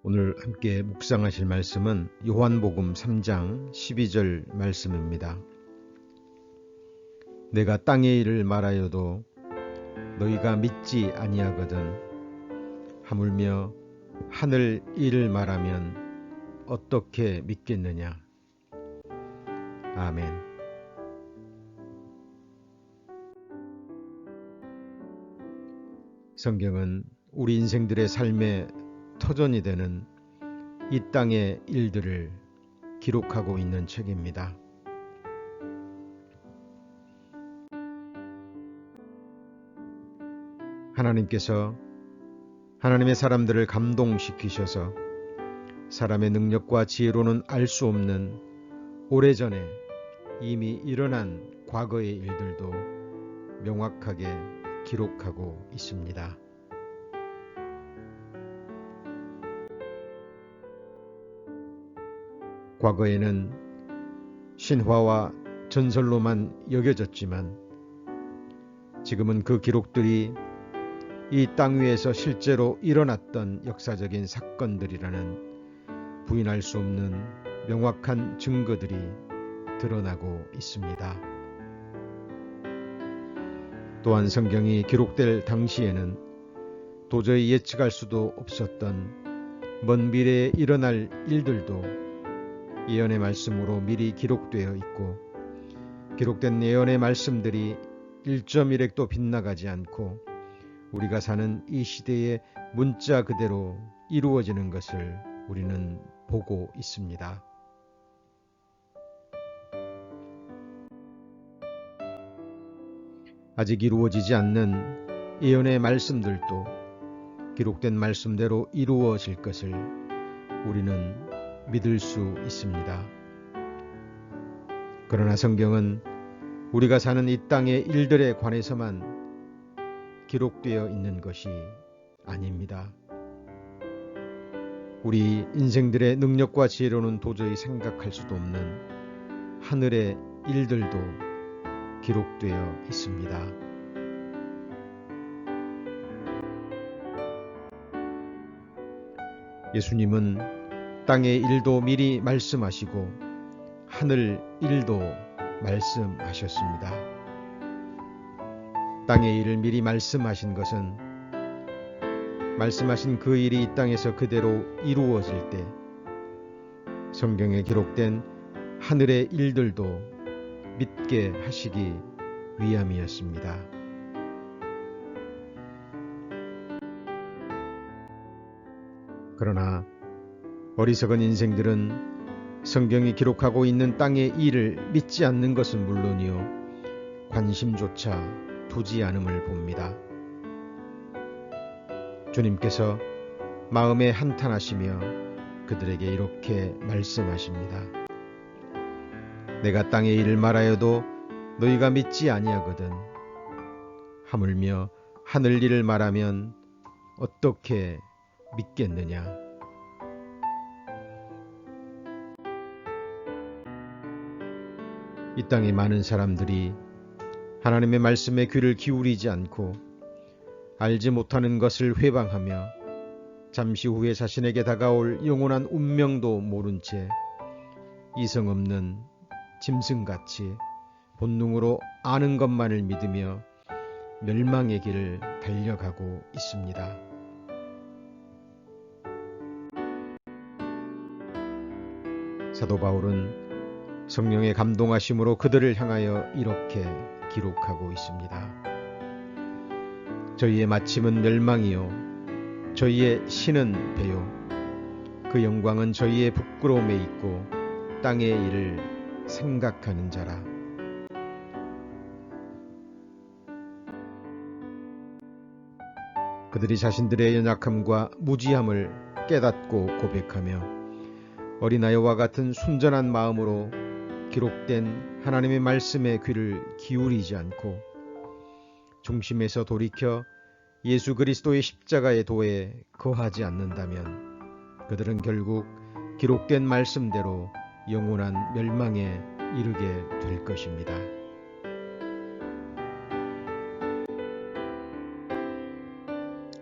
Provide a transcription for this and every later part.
오늘 함께 묵상하실 말씀은 요한복음 3장 12절 말씀입니다. 내가 땅의 일을 말하여도 너희가 믿지 아니하거든 하물며 하늘 일을 말하면 어떻게 믿겠느냐. 아멘. 성경은 우리 인생들의 삶의 터전이 되는 이 땅의 일들을 기록하고 있는 책입니다. 하나님께서 하나님의 사람들을 감동시키셔서 사람의 능력과 지혜로는 알 수 없는 오래전에 이미 일어난 과거의 일들도 명확하게 기록하고 있습니다. 과거에는 신화와 전설로만 여겨졌지만 지금은 그 기록들이 이 땅 위에서 실제로 일어났던 역사적인 사건들이라는 부인할 수 없는 명확한 증거들이 드러나고 있습니다. 또한 성경이 기록될 당시에는 도저히 예측할 수도 없었던 먼 미래에 일어날 일들도 예언의 말씀으로 미리 기록되어 있고 기록된 예언의 말씀들이 1.1획도 빗나가지 않고 우리가 사는 이 시대의 문자 그대로 이루어지는 것을 우리는 보고 있습니다. 아직 이루어지지 않는 예언의 말씀들도 기록된 말씀대로 이루어질 것을 우리는 믿을 수 있습니다. 그러나 성경은 우리가 사는 이 땅의 일들에 관해서만 기록되어 있는 것이 아닙니다. 우리 인생들의 능력과 지혜로는 도저히 생각할 수도 없는 하늘의 일들도 기록되어 있습니다. 예수님은 땅의 일도 미리 말씀하시고 하늘 일도 말씀하셨습니다. 땅의 일을 미리 말씀하신 것은 말씀하신 그 일이 이 땅에서 그대로 이루어질 때 성경에 기록된 하늘의 일들도 믿게 하시기 위함이었습니다. 그러나 어리석은 인생들은 성경이 기록하고 있는 땅의 일을 믿지 않는 것은 물론이요 관심조차 두지 않음을 봅니다. 주님께서 마음에 한탄하시며 그들에게 이렇게 말씀하십니다. 내가 땅의 일을 말하여도 너희가 믿지 아니하거든 하물며 하늘 일을 말하면 어떻게 믿겠느냐. 이 땅의 많은 사람들이 하나님의 말씀에 귀를 기울이지 않고 알지 못하는 것을 회방하며 잠시 후에 자신에게 다가올 영원한 운명도 모른 채 이성 없는 짐승같이 본능으로 아는 것만을 믿으며 멸망의 길을 달려가고 있습니다. 사도 바울은 성령의 감동하심으로 그들을 향하여 이렇게 기록하고 있습니다. 저희의 마침은 멸망이요 저희의 신은 배요 그 영광은 저희의 부끄러움에 있고 땅의 일을 생각하는 자라. 그들이 자신들의 연약함과 무지함을 깨닫고 고백하며 어린아이와 같은 순전한 마음으로 기록된 하나님의 말씀에 귀를 기울이지 않고 중심에서 돌이켜 예수 그리스도의 십자가의 도에 거하지 않는다면 그들은 결국 기록된 말씀대로 영원한 멸망에 이르게 될 것입니다.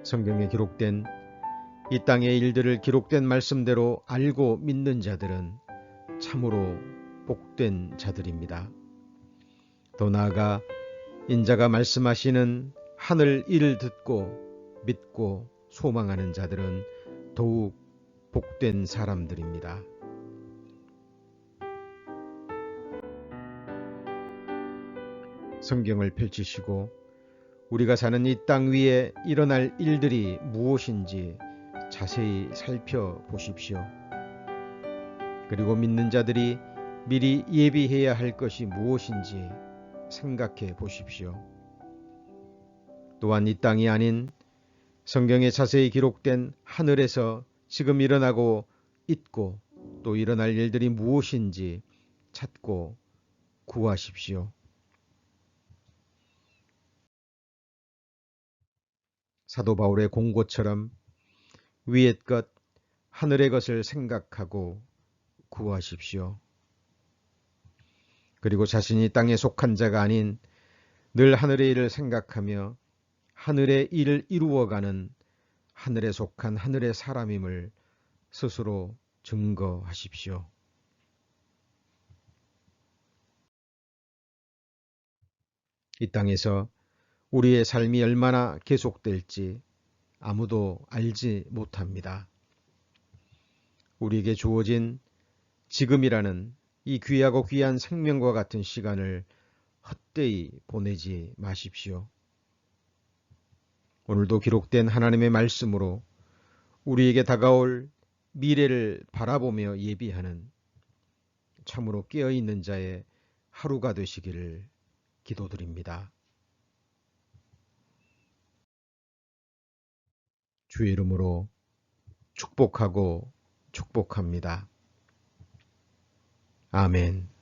성경에 기록된 이 땅의 일들을 기록된 말씀대로 알고 믿는 자들은 참으로 복된 자들입니다. 더 나아가 인자가 말씀하시는 하늘 일을 듣고 믿고 소망하는 자들은 더욱 복된 사람들입니다. 성경을 펼치시고 우리가 사는 이 땅 위에 일어날 일들이 무엇인지 자세히 살펴보십시오. 그리고 믿는 자들이 미리 예비해야 할 것이 무엇인지 생각해 보십시오. 또한 이 땅이 아닌 성경에 자세히 기록된 하늘에서 지금 일어나고 있고 또 일어날 일들이 무엇인지 찾고 구하십시오. 사도 바울의 공고처럼 위의 것, 하늘의 것을 생각하고 구하십시오. 그리고 자신이 땅에 속한 자가 아닌 늘 하늘의 일을 생각하며 하늘의 일을 이루어가는 하늘에 속한 하늘의 사람임을 스스로 증거하십시오. 이 땅에서 우리의 삶이 얼마나 계속될지 아무도 알지 못합니다. 우리에게 주어진 지금이라는 이 귀하고 귀한 생명과 같은 시간을 헛되이 보내지 마십시오. 오늘도 기록된 하나님의 말씀으로 우리에게 다가올 미래를 바라보며 예비하는 참으로 깨어있는 자의 하루가 되시기를 기도드립니다. 주의 이름으로 축복하고 축복합니다. 아멘.